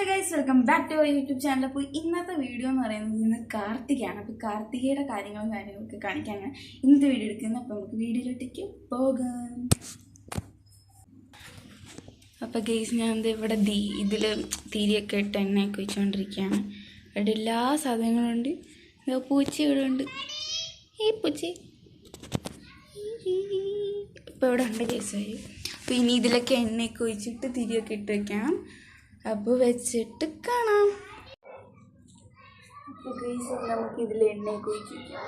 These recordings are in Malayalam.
Hello guys, welcome back to our YouTube channel. അപ്പോൾ ഇന്നത്തെ വീഡിയോ എന്ന് പറയുന്നത് ഇന്ന് കാർത്തികയാണ്. അപ്പോൾ കാർത്തികയുടെ കാര്യങ്ങളൊക്കെ കാണിക്കാനാണ് ഇന്നത്തെ വീഡിയോ എടുക്കുന്നത്. അപ്പോൾ നമുക്ക് വീഡിയോയിലേക്ക് പോകാം. അപ്പോൾ ഗൈസ്, ഞാൻ ഇവിടെ ഇതിൽ തിരിയൊക്കെ ഇട്ട് എണ്ണയൊക്കെ വെച്ചുകൊണ്ടിരിക്കുകയാണ്. ഇവിടെ എല്ലാ സാധനങ്ങളും ഉണ്ട്. പൂച്ച ഇവിടെ ഉണ്ട്. ഈ പൂച്ച ഇപ്പോൾ ഇവിടെ ഉണ്ട് ഗൈസ്. അപ്പോൾ ഇനി ഇതിലൊക്കെ എണ്ണയൊക്കെ ഒഴിച്ചിട്ട് തിരിയൊക്കെ ഇട്ട് വെക്കണം. അപ്പോൾ വെച്ചിട്ട് കാണാം. അപ്പോൾ ഗൈസ്, നമുക്ക് ഇതിൽ എണ്ണയൊക്കെ ഒഴിച്ചിരിക്കാം.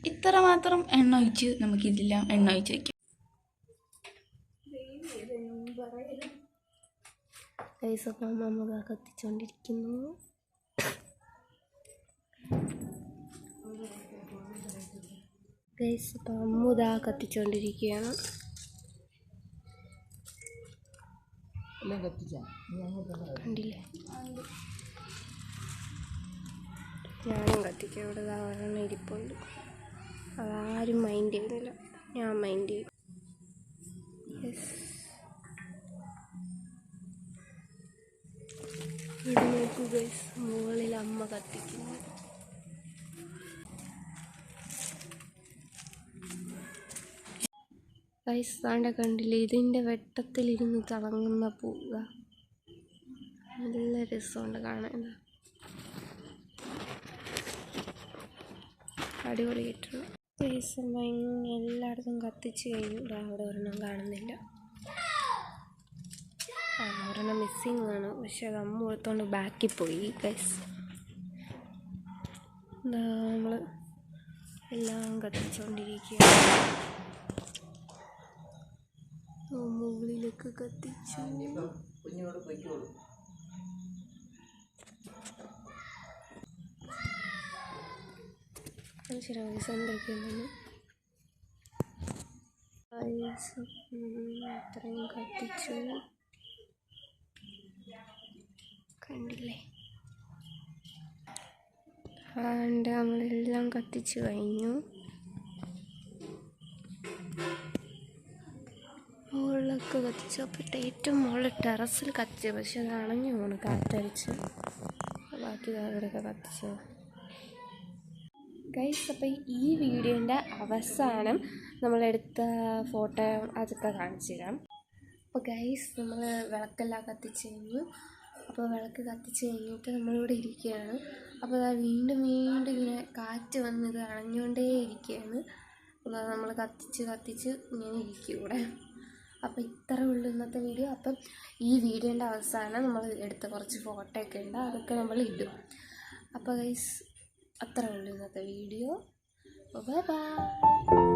ഇത്ര മാത്രം എണ്ണ ഒഴിച്ച് നമുക്കിതെല്ലാം എണ്ണ ഒഴിച്ച് വയ്ക്കാം. അമ്മ കത്തിച്ചോണ്ടിരിക്കുന്നു. അമ്മ കത്തിച്ചോണ്ടിരിക്കുകയാണ്. കണ്ടില്ലേ, ഞാനും കത്തിക്കാം. ഇവിടെ ഒരെണ്ണം ഇരിപ്പുണ്ട്. അതാരും മൈൻഡ് ചെയ്യുന്നില്ല, ഞാൻ മൈൻഡ് ചെയ്യും. ഇവിടെ നോക്കൂ ഗൈസ്, മുകളിൽ അമ്മ കത്തിക്കുന്നു. ഗൈസ് താണ്ട കണ്ടില്ലേ, ഇതിൻ്റെ വെട്ടത്തിലിരുന്ന് തിളങ്ങുന്ന പൂവ. നല്ല രസമുണ്ട് കാണാൻ. അടിപൊളിയായിട്ടുണ്ട്. ഗൈസ് എല്ലായിടത്തും കത്തിച്ച് കഴിഞ്ഞു. അവിടെ ഒരെണ്ണം കാണുന്നില്ല. ഒരെണ്ണം മിസ്സിങ് ആണ്, പക്ഷെ അത് അമ്മ കൊടുത്തോണ്ട് ബാക്കിൽ പോയി. ഗൈസ് നമ്മൾ എല്ലാം കത്തിച്ചുകൊണ്ടിരിക്കുക. മുകളിലൊക്കെ കത്തിച്ചു. ശരി ഗൈസ്, എന്തൊക്കെയുണ്ടെന്ന് അത്രയും കത്തിച്ചു. കണ്ടില്ലേ, നമ്മളെല്ലാം കത്തിച്ചു കഴിഞ്ഞു. മുകളിലൊക്കെ കത്തിച്ചു. അപ്പോൾ ഏറ്റവും മുകളിൽ ടെറസിൽ കത്തിച്ചു, പക്ഷെ അത് അണഞ്ഞു പോണ് കാറ്റടിച്ച്. ബാക്കി അവിടെയൊക്കെ കത്തിച്ചു. ഗൈസ്, അപ്പോൾ ഈ വീഡിയോൻ്റെ അവസാനം നമ്മളെടുത്ത ഫോട്ടോ അതൊക്കെ കാണിച്ചു തരാം. അപ്പോൾ ഗൈസ്, നമ്മൾ വിളക്കെല്ലാം കത്തിച്ച് കഴിഞ്ഞു. അപ്പോൾ വിളക്ക് കത്തിച്ച് കഴിഞ്ഞിട്ട് നമ്മളിവിടെ ഇരിക്കുകയാണ്. അപ്പോൾ അത് വീണ്ടും ഇങ്ങനെ കാറ്റ് വന്ന് ഇത് അണഞ്ഞുകൊണ്ടേ ഇരിക്കുകയാണ്. അപ്പോൾ നമ്മൾ കത്തിച്ച് ഇങ്ങനെ ഇരിക്കും ഇവിടെ. അപ്പോൾ ഇത്ര ഉള്ളൂ ഇന്നത്തെ വീഡിയോ. അപ്പം ഈ വീഡിയോൻ്റെ അവസാനം നമ്മൾ എടുത്ത കുറച്ച് ഫോട്ടോ ഒക്കെ ഉണ്ട്, അതൊക്കെ നമ്മൾ ഇടും. അപ്പോൾ ഗൈസ്, അത്ര ഉള്ളൂ ഇന്നത്തെ വീഡിയോ. Bye bye.